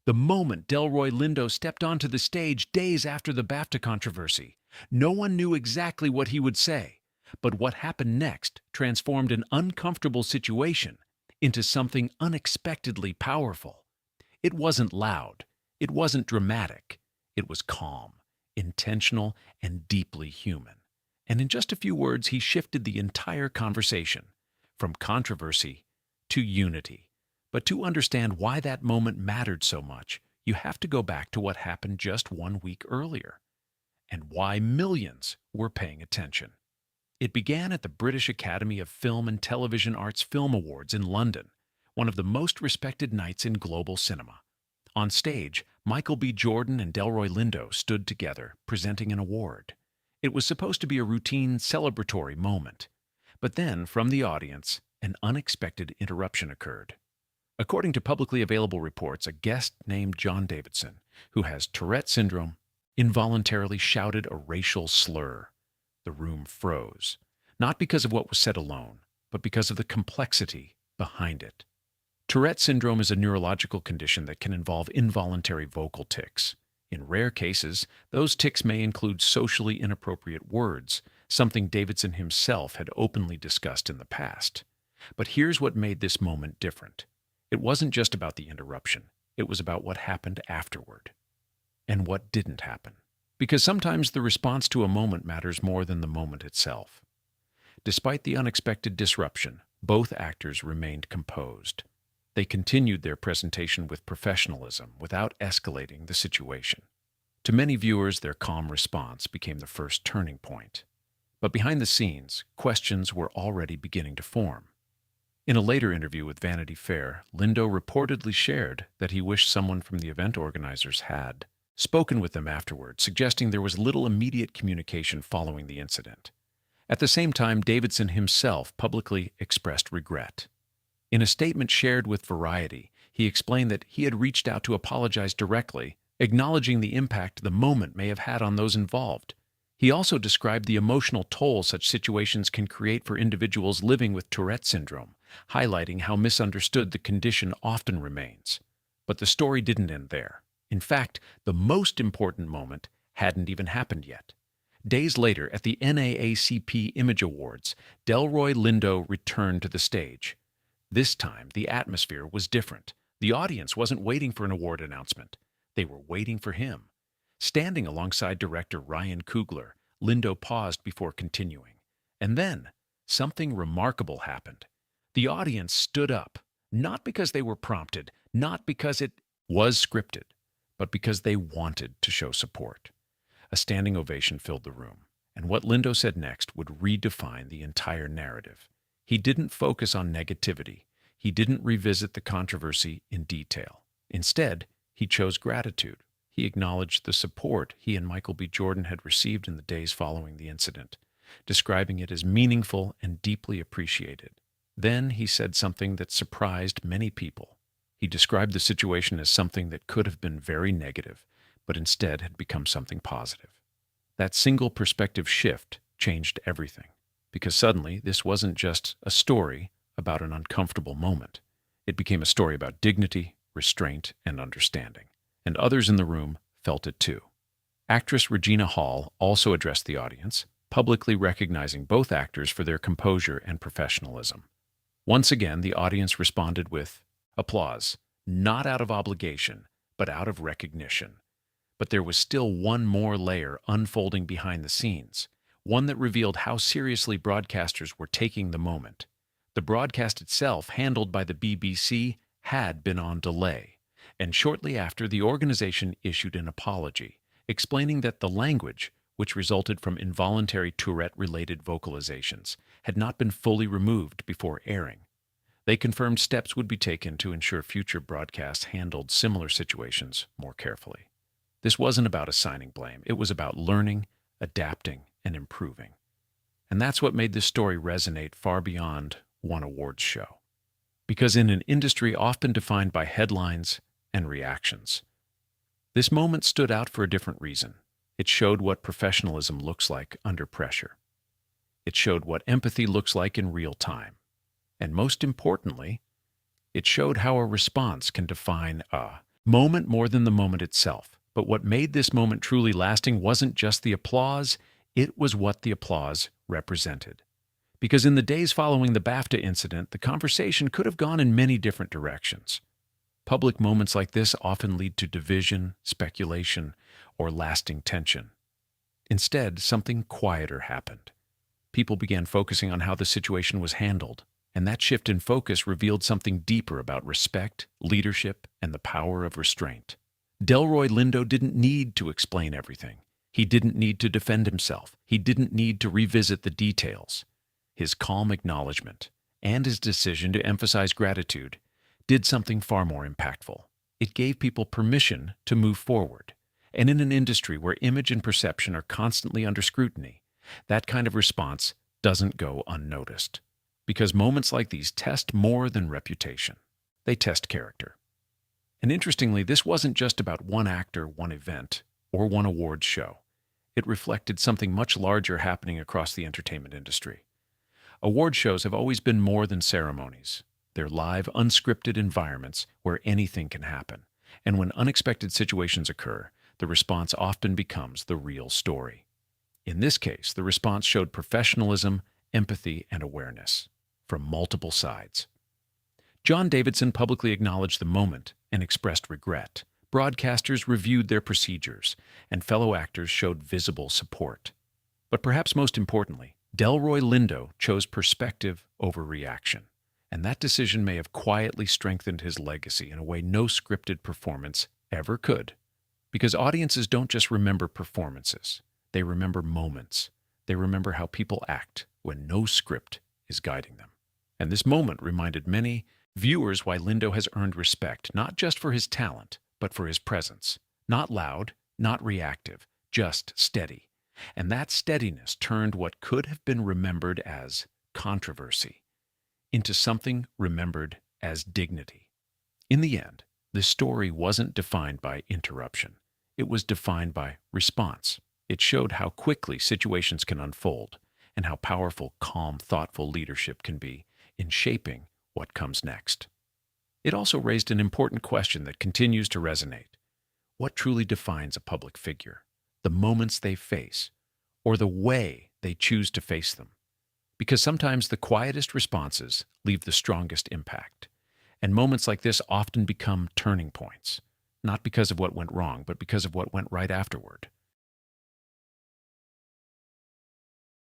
The moment Delroy Lindo stepped onto the stage days after the BAFTA controversy, no one knew exactly what he would say, but what happened next transformed an uncomfortable situation into something unexpectedly powerful. It wasn't loud, it wasn't dramatic, it was calm, intentional, and deeply human. And in just a few words, he shifted the entire conversation, from controversy to unity. But to understand why that moment mattered so much, you have to go back to what happened just 1 week earlier, and why millions were paying attention. It began at the British Academy of Film and Television Arts Film Awards in London, one of the most respected nights in global cinema. On stage, Michael B. Jordan and Delroy Lindo stood together, presenting an award. It was supposed to be a routine celebratory moment. But then, from the audience, an unexpected interruption occurred. According to publicly available reports, a guest named John Davidson, who has Tourette syndrome, involuntarily shouted a racial slur. The room froze, not because of what was said alone, but because of the complexity behind it. Tourette syndrome is a neurological condition that can involve involuntary vocal tics. In rare cases, those tics may include socially inappropriate words, something Davidson himself had openly discussed in the past. But here's what made this moment different. It wasn't just about the interruption. It was about what happened afterward. And what didn't happen. Because sometimes the response to a moment matters more than the moment itself. Despite the unexpected disruption, both actors remained composed. They continued their presentation with professionalism without escalating the situation. To many viewers, their calm response became the first turning point. But behind the scenes, questions were already beginning to form. In a later interview with Vanity Fair, Lindo reportedly shared that he wished someone from the event organizers had spoken with them afterward, suggesting there was little immediate communication following the incident. At the same time, Davidson himself publicly expressed regret. In a statement shared with Variety, he explained that he had reached out to apologize directly, acknowledging the impact the moment may have had on those involved. He also described the emotional toll such situations can create for individuals living with Tourette syndrome, highlighting how misunderstood the condition often remains. But the story didn't end there. In fact, the most important moment hadn't even happened yet. Days later, at the NAACP Image Awards, Delroy Lindo returned to the stage. This time, the atmosphere was different. The audience wasn't waiting for an award announcement. They were waiting for him. Standing alongside director Ryan Coogler, Lindo paused before continuing. And then, something remarkable happened. The audience stood up, not because they were prompted, not because it was scripted, but because they wanted to show support. A standing ovation filled the room, and what Lindo said next would redefine the entire narrative. He didn't focus on negativity. He didn't revisit the controversy in detail. Instead, he chose gratitude. He acknowledged the support he and Michael B. Jordan had received in the days following the incident, describing it as meaningful and deeply appreciated. Then he said something that surprised many people. He described the situation as something that could have been very negative, but instead had become something positive. That single perspective shift changed everything, because suddenly this wasn't just a story about an uncomfortable moment. It became a story about dignity, restraint, and understanding. And others in the room felt it too. Actress Regina Hall also addressed the audience, publicly recognizing both actors for their composure and professionalism. Once again, the audience responded with applause, not out of obligation, but out of recognition. But there was still one more layer unfolding behind the scenes, one that revealed how seriously broadcasters were taking the moment. The broadcast itself, handled by the BBC, had been on delay, and shortly after, the organization issued an apology, explaining that the language, which resulted from involuntary Tourette-related vocalizations, had not been fully removed before airing. They confirmed steps would be taken to ensure future broadcasts handled similar situations more carefully. This wasn't about assigning blame. It was about learning, adapting, and improving. And that's what made this story resonate far beyond one awards show. Because in an industry often defined by headlines and reactions, this moment stood out for a different reason. It showed what professionalism looks like under pressure. It showed what empathy looks like in real time. And most importantly, it showed how a response can define a Moment more than the moment itself. But what made this moment truly lasting wasn't just the applause, it was what the applause represented. Because in the days following the BAFTA incident, the conversation could have gone in many different directions. Public moments like this often lead to division, speculation, or lasting tension. Instead, something quieter happened. People began focusing on how the situation was handled, and that shift in focus revealed something deeper about respect, leadership, and the power of restraint. Delroy Lindo didn't need to explain everything. He didn't need to defend himself. He didn't need to revisit the details. His calm acknowledgement and his decision to emphasize gratitude did something far more impactful. It gave people permission to move forward. And in an industry where image and perception are constantly under scrutiny, that kind of response doesn't go unnoticed. Because moments like these test more than reputation. They test character. And interestingly, this wasn't just about one actor, one event, or one awards show. It reflected something much larger happening across the entertainment industry. Award shows have always been more than ceremonies. They're live, unscripted environments where anything can happen. And when unexpected situations occur, the response often becomes the real story. In this case, the response showed professionalism, empathy, and awareness from multiple sides. John Davidson publicly acknowledged the moment and expressed regret. Broadcasters reviewed their procedures, and fellow actors showed visible support. But perhaps most importantly, Delroy Lindo chose perspective over reaction, and that decision may have quietly strengthened his legacy in a way no scripted performance ever could. Because audiences don't just remember performances, they remember moments. They remember how people act when no script is guiding them. And this moment reminded many viewers why Lindo has earned respect, not just for his talent, but for his presence. Not loud, not reactive, just steady. And that steadiness turned what could have been remembered as controversy into something remembered as dignity. In the end, this story wasn't defined by interruption. It was defined by response. It showed how quickly situations can unfold and how powerful, calm, thoughtful leadership can be in shaping what comes next. It also raised an important question that continues to resonate. What truly defines a public figure? The moments they face, or the way they choose to face them? Because sometimes the quietest responses leave the strongest impact. And moments like this often become turning points, not because of what went wrong, but because of what went right afterward.